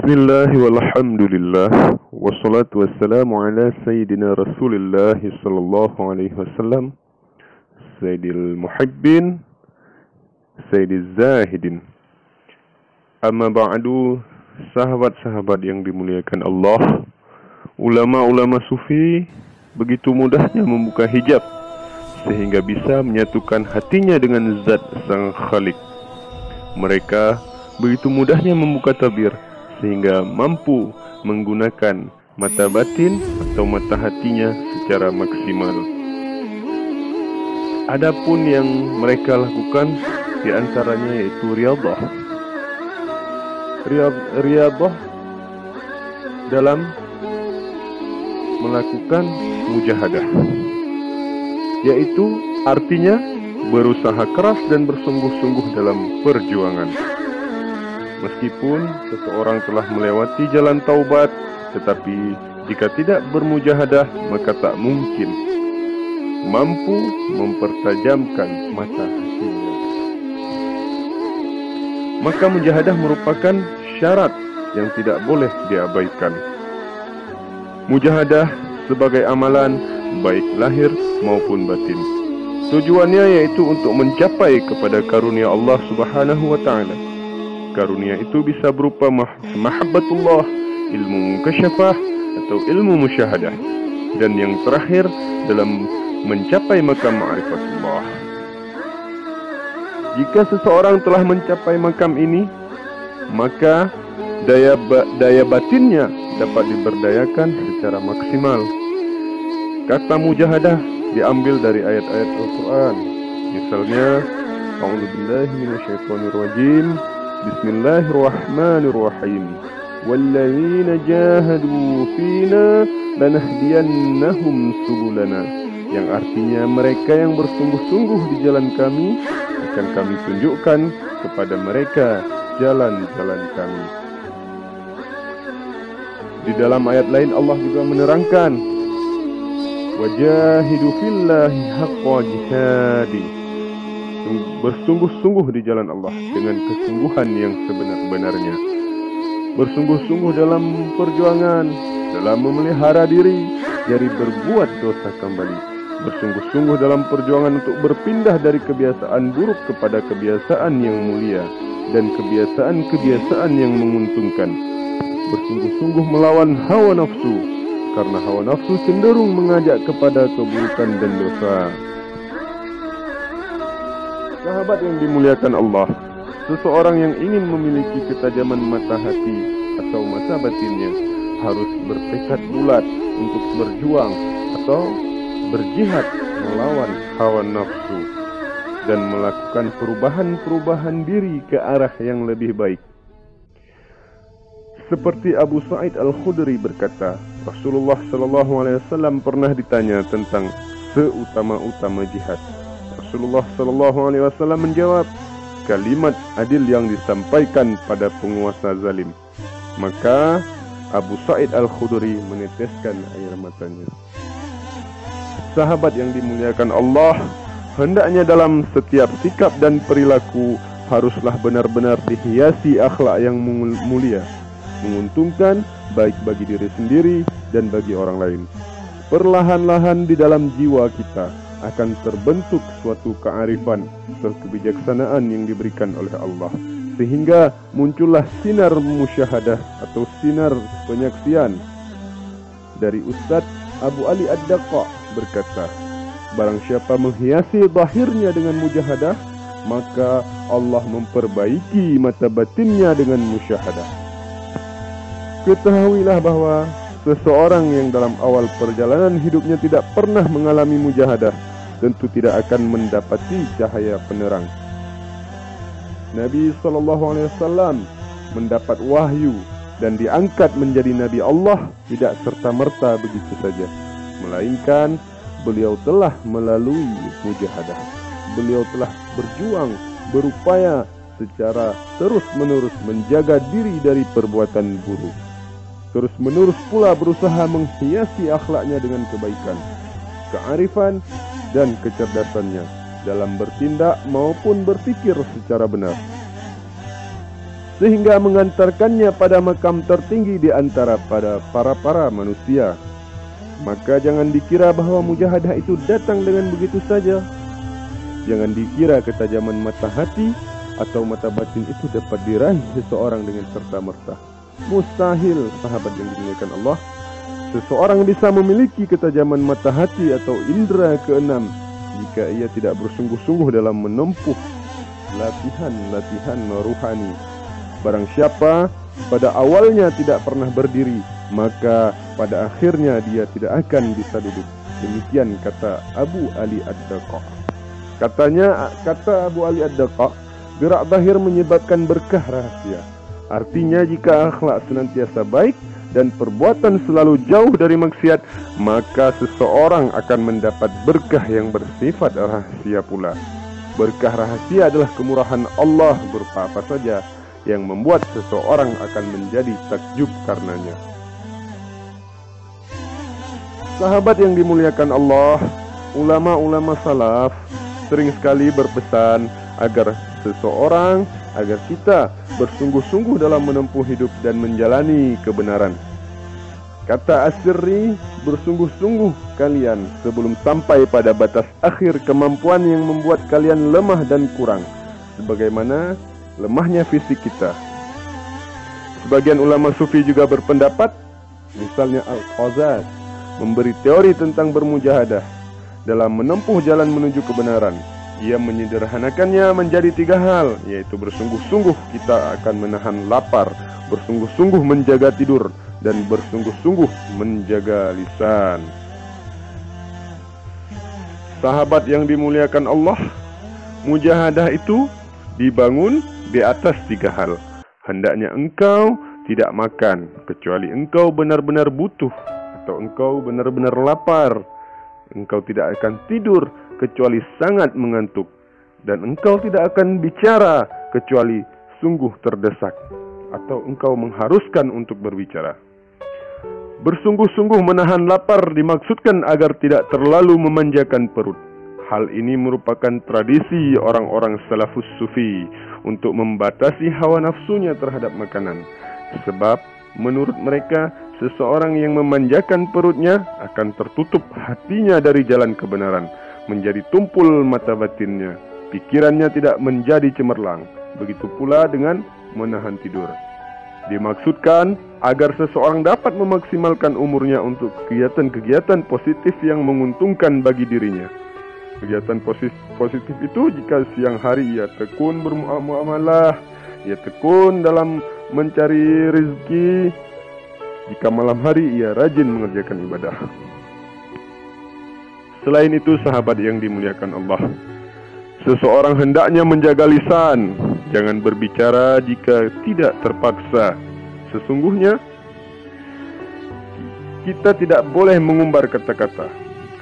Bismillah walhamdulillah wassalatu wassalamu ala sayyidina Rasulillah sallallahu alaihi wasallam sayyidil muhibbin sayyidiz zahidin. Amma ba'du, sahabat-sahabat yang dimuliakan Allah, ulama-ulama sufi begitu mudahnya membuka hijab sehingga bisa menyatukan hatinya dengan zat sang khalik. Mereka begitu mudahnya membuka tabir sehingga mampu menggunakan mata batin atau mata hatinya secara maksimal. Adapun yang mereka lakukan di antaranya yaitu riyadhah. Riyadhah dalam melakukan mujahadah, yaitu artinya berusaha keras dan bersungguh-sungguh dalam perjuangan. Meskipun seseorang telah melewati jalan taubat, tetapi jika tidak bermujahadah, maka tak mungkin mampu mempertajamkan mata hatinya. Maka mujahadah merupakan syarat yang tidak boleh diabaikan. Mujahadah sebagai amalan baik lahir maupun batin. Tujuannya yaitu untuk mencapai kepada karunia Allah Subhanahu wa taala. Karunia itu bisa berupa mahabbatullah, ilmu mukasyafah atau ilmu musyahadah, dan yang terakhir dalam mencapai makam ma'rifatullah. Jika seseorang telah mencapai makam ini, maka daya batinnya dapat diberdayakan secara maksimal. Kata mujahadah diambil dari ayat-ayat Al-Quran. Misalnya, A'udzubillahi minasyaitonirrajim. Bismillahirrahmanirrahim. Walladzina jahadu fina lanahdiyannahum subulana. Yang artinya mereka yang bersungguh-sungguh di jalan kami akan kami tunjukkan kepada mereka jalan-jalan kami. Di dalam ayat lain Allah juga menerangkan, wajahidu fillahi haqqa jihadi. Bersungguh-sungguh di jalan Allah dengan kesungguhan yang sebenar-benarnya. Bersungguh-sungguh dalam perjuangan, dalam memelihara diri dari berbuat dosa kembali. Bersungguh-sungguh dalam perjuangan untuk berpindah dari kebiasaan buruk kepada kebiasaan yang mulia dan kebiasaan-kebiasaan yang menguntungkan. Bersungguh-sungguh melawan hawa nafsu, karena hawa nafsu cenderung mengajak kepada keburukan dan dosa. Sahabat yang dimuliakan Allah, seseorang yang ingin memiliki ketajaman mata hati atau mata batinnya harus bertekad bulat untuk berjuang atau berjihad melawan hawa nafsu dan melakukan perubahan-perubahan diri ke arah yang lebih baik. Seperti Abu Sa'id Al-Khudri berkata, Rasulullah SAW pernah ditanya tentang seutama-utama jihad. Rasulullah SAW menjawab, kalimat adil yang disampaikan pada penguasa zalim. Maka Abu Sa'id Al-Khudri meneteskan air matanya. Sahabat yang dimuliakan Allah, hendaknya dalam setiap sikap dan perilaku haruslah benar-benar dihiasi akhlak yang mulia, menguntungkan baik bagi diri sendiri dan bagi orang lain. Perlahan-lahan di dalam jiwa kita akan terbentuk suatu kearifan atau kebijaksanaan yang diberikan oleh Allah, sehingga muncullah sinar musyahadah atau sinar penyaksian. Dari Ustadz Abu Ali Ad-Daqqa berkata, barang siapa menghiasi zahirnya dengan mujahadah, maka Allah memperbaiki mata batinnya dengan musyahadah. Ketahuilah bahwa seseorang yang dalam awal perjalanan hidupnya tidak pernah mengalami mujahadah tentu tidak akan mendapati cahaya penerang. Nabi SAW mendapat wahyu dan diangkat menjadi Nabi Allah tidak serta-merta begitu saja, melainkan beliau telah melalui mujahadah. Beliau telah berjuang, berupaya secara terus-menerus menjaga diri dari perbuatan buruk. Terus-menerus pula berusaha menghiasi akhlaknya dengan kebaikan, kearifan, dan kecerdasannya dalam bertindak maupun berpikir secara benar. sehingga mengantarkannya pada makam tertinggi di antara para manusia. Maka jangan dikira bahwa mujahadah itu datang dengan begitu saja. Jangan dikira ketajaman mata hati atau mata batin itu dapat diraih seseorang dengan serta-merta. Mustahil, sahabat yang dimuliakan Allah. Seseorang bisa memiliki ketajaman mata hati atau indera keenam jika ia tidak bersungguh-sungguh dalam menempuh latihan rohani. Barang siapa pada awalnya tidak pernah berdiri, maka pada akhirnya dia tidak akan bisa duduk. Demikian kata Abu Ali Ad-Daqa. Kata Abu Ali Ad-Daqa, gerak zahir menyebabkan berkah rahasia. Artinya jika akhlak senantiasa baik dan perbuatan selalu jauh dari maksiat, maka seseorang akan mendapat berkah yang bersifat rahasia pula. Berkah rahasia adalah kemurahan Allah berupa apa saja yang membuat seseorang akan menjadi takjub karenanya. Sahabat yang dimuliakan Allah, ulama-ulama salaf sering sekali berpesan agar kita bersungguh-sungguh dalam menempuh hidup dan menjalani kebenaran. Kata As-Sirri, bersungguh-sungguh kalian sebelum sampai pada batas akhir kemampuan yang membuat kalian lemah dan kurang, sebagaimana lemahnya fisik kita. Sebagian ulama sufi juga berpendapat, misalnya Al-Qazaz, memberi teori tentang bermujahadah dalam menempuh jalan menuju kebenaran. Ia menyederhanakannya menjadi 3 hal, yaitu bersungguh-sungguh kita akan menahan lapar, bersungguh-sungguh menjaga tidur, dan bersungguh-sungguh menjaga lisan. Sahabat yang dimuliakan Allah, mujahadah itu dibangun di atas 3 hal. Hendaknya engkau tidak makan kecuali engkau benar-benar butuh atau engkau benar-benar lapar. Engkau tidak akan tidur kecuali sangat mengantuk, dan engkau tidak akan bicara kecuali sungguh terdesak, atau engkau mengharuskan untuk berbicara. Bersungguh-sungguh menahan lapar dimaksudkan agar tidak terlalu memanjakan perut. Hal ini merupakan tradisi orang-orang salafus sufi untuk membatasi hawa nafsunya terhadap makanan. Sebab menurut mereka, seseorang yang memanjakan perutnya akan tertutup hatinya dari jalan kebenaran, menjadi tumpul mata batinnya, pikirannya tidak menjadi cemerlang. Begitu pula dengan menahan tidur. Dimaksudkan agar seseorang dapat memaksimalkan umurnya untuk kegiatan-kegiatan positif yang menguntungkan bagi dirinya. Kegiatan positif itu jika siang hari ia tekun bermuamalah, ia tekun dalam mencari rezeki, jika malam hari ia rajin mengerjakan ibadah. Selain itu, sahabat yang dimuliakan Allah, seseorang hendaknya menjaga lisan, jangan berbicara jika tidak terpaksa. Sesungguhnya kita tidak boleh mengumbar kata-kata,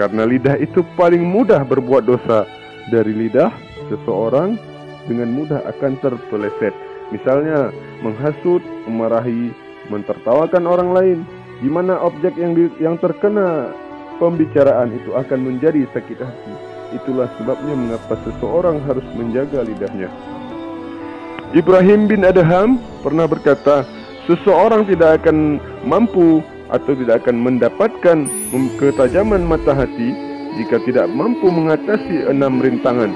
karena lidah itu paling mudah berbuat dosa. Dari lidah, seseorang dengan mudah akan terpeleset. Misalnya menghasut, memarahi, mentertawakan orang lain, di mana objek yang terkena pembicaraan itu akan menjadi sakit hati. Itulah sebabnya mengapa seseorang harus menjaga lidahnya. Ibrahim bin Adham pernah berkata, seseorang tidak akan mampu atau tidak akan mendapatkan ketajaman mata hati jika tidak mampu mengatasi 6 rintangan.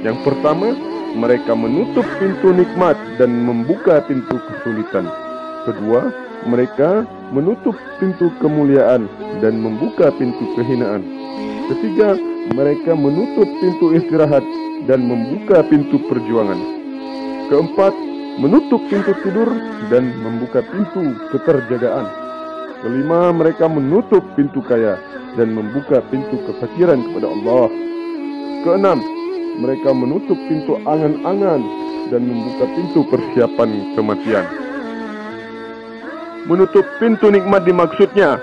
Yang pertama, mereka menutup pintu nikmat dan membuka pintu kesulitan. Kedua, mereka menutup pintu kemuliaan dan membuka pintu kehinaan. Ketiga, mereka menutup pintu istirahat dan membuka pintu perjuangan. Keempat, menutup pintu tidur dan membuka pintu keterjagaan. Kelima, mereka menutup pintu kaya dan membuka pintu kefakiran kepada Allah. Keenam, mereka menutup pintu angan-angan dan membuka pintu persiapan kematian. Menutup pintu nikmat dimaksudnya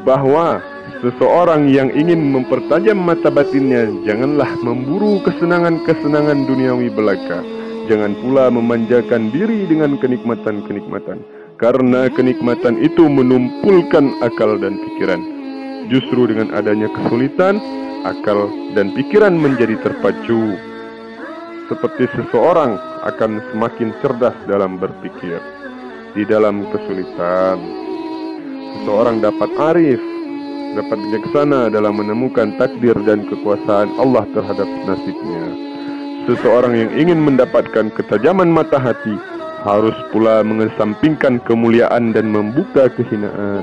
bahwa seseorang yang ingin mempertajam mata batinnya janganlah memburu kesenangan-kesenangan duniawi belaka. Jangan pula memanjakan diri dengan kenikmatan-kenikmatan, karena kenikmatan itu menumpulkan akal dan pikiran. Justru dengan adanya kesulitan, akal dan pikiran menjadi terpacu. seperti seseorang akan semakin cerdas dalam berpikir. Di dalam kesulitan, seseorang dapat arif, dapat bijaksana dalam menemukan takdir dan kekuasaan Allah terhadap nasibnya. Seseorang yang ingin mendapatkan ketajaman mata hati harus pula mengesampingkan kemuliaan dan membuka kehinaan.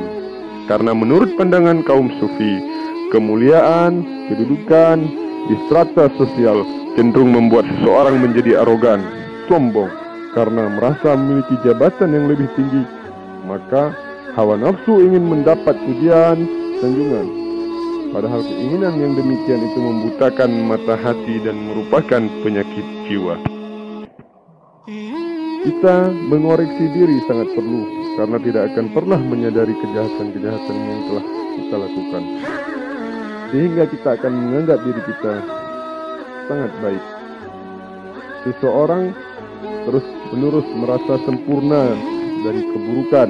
Karena menurut pandangan kaum sufi, kemuliaan, kedudukan di strata sosial cenderung membuat seseorang menjadi arogan, sombong karena merasa memiliki jabatan yang lebih tinggi. Maka hawa nafsu ingin mendapat pujian, sanjungan. Padahal keinginan yang demikian itu membutakan mata hati dan merupakan penyakit jiwa. Kita mengoreksi diri sangat perlu, karena tidak akan pernah menyadari kejahatan-kejahatan yang telah kita lakukan. Sehingga kita akan menganggap diri kita sangat baik. Seseorang terus-menerus merasa sempurna dari keburukan,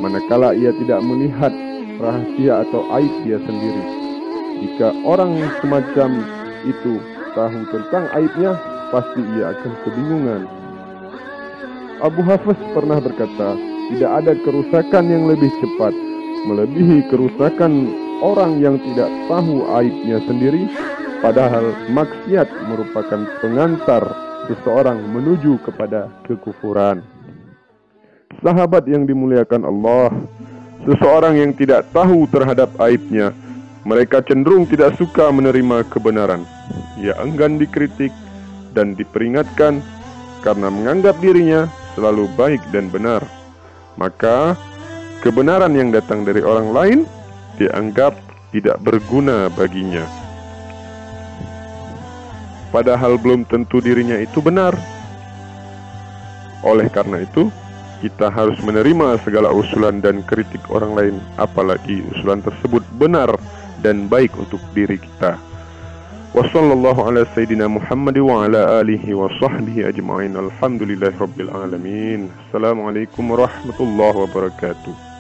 manakala ia tidak melihat rahasia atau aib dia sendiri. Jika orang semacam itu tahu tentang aibnya, pasti ia akan kebingungan. Abu Hafiz pernah berkata, tidak ada kerusakan yang lebih cepat melebihi kerusakan orang yang tidak tahu aibnya sendiri, padahal maksiat merupakan pengantar seseorang menuju kepada kekufuran. Sahabat yang dimuliakan Allah, seseorang yang tidak tahu terhadap aibnya, mereka cenderung tidak suka menerima kebenaran. Ia enggan dikritik dan diperingatkan karena menganggap dirinya selalu baik dan benar. Maka kebenaran yang datang dari orang lain dianggap tidak berguna baginya, padahal belum tentu dirinya itu benar. Oleh karena itu, kita harus menerima segala usulan dan kritik orang lain, apalagi usulan tersebut benar dan baik untuk diri kita. Wassallallahu ala sayyidina Muhammad wa ala alihi wa sahbihi ajma'in. Alhamdulillahi rabbil alamin. Assalamualaikum warahmatullahi wabarakatuh.